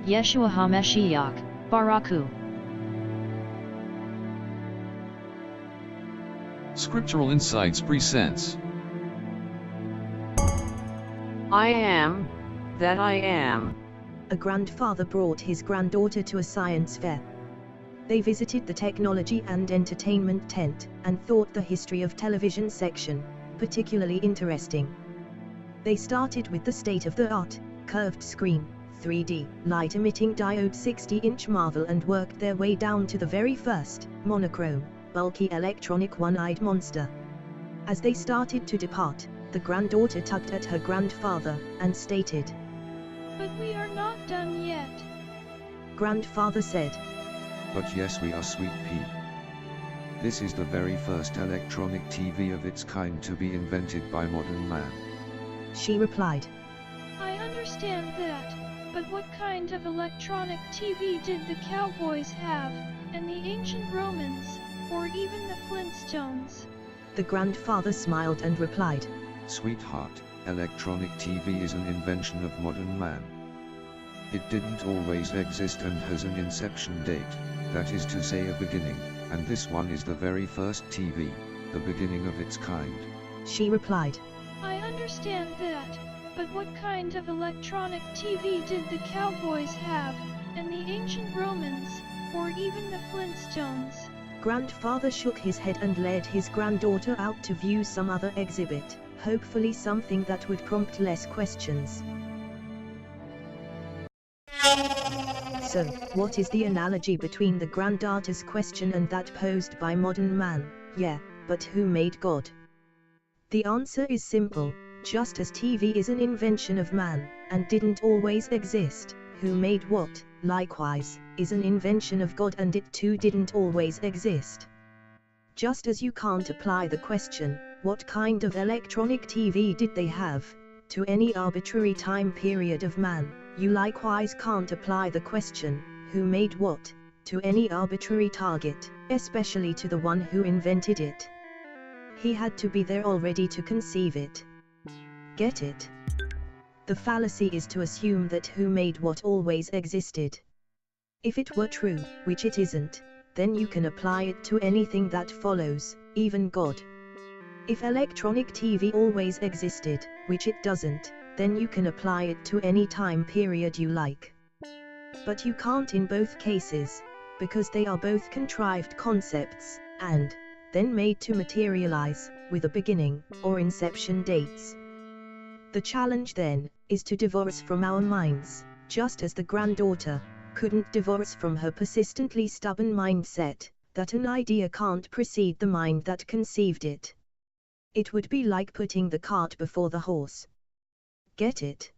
Yeshua HaMashiach, Baraku. Scriptural Insights presents I am that I am. A grandfather brought his granddaughter to a science fair. They visited the technology and entertainment tent, and thought the history of television section particularly interesting. They started with the state-of-the-art, curved screen, 3D, light-emitting diode 60-inch marvel and worked their way down to the very first, monochrome, bulky electronic one-eyed monster. As they started to depart, the granddaughter tugged at her grandfather, and stated, "But we are not done yet." Grandfather said, "But yes, we are, sweet pea. This is the very first electronic TV of its kind to be invented by modern man." She replied, "I understand that, but what kind of electronic TV did the cowboys have, and the ancient Romans, or even the Flintstones?" The grandfather smiled and replied, "Sweetheart, electronic TV is an invention of modern man. It didn't always exist and has an inception date, that is to say a beginning, and this one is the very first TV, the beginning of its kind." She replied, "I understand that, but what kind of electronic TV did the cowboys have, and the ancient Romans, or even the Flintstones?" Grandfather shook his head and led his granddaughter out to view some other exhibit, hopefully something that would prompt less questions. So, what is the analogy between the granddaughter's question and that posed by modern man? Yeah, but who made God? The answer is simple. Just as TV is an invention of man, and didn't always exist, who made what, likewise, is an invention of God and it too didn't always exist. Just as you can't apply the question, what kind of electronic TV did they have, to any arbitrary time period of man, you likewise can't apply the question, who made what, to any arbitrary target, especially to the one who invented it. He had to be there already to conceive it. Get it? The fallacy is to assume that who made what always existed. If it were true, which it isn't, then you can apply it to anything that follows, even God. If electronic TV always existed, which it doesn't, then you can apply it to any time period you like. But you can't in both cases, because they are both contrived concepts, and then made to materialize, with a beginning, or inception dates. The challenge then, is to divorce from our minds, just as the granddaughter couldn't divorce from her persistently stubborn mindset, that an idea can't precede the mind that conceived it. It would be like putting the cart before the horse. Get it?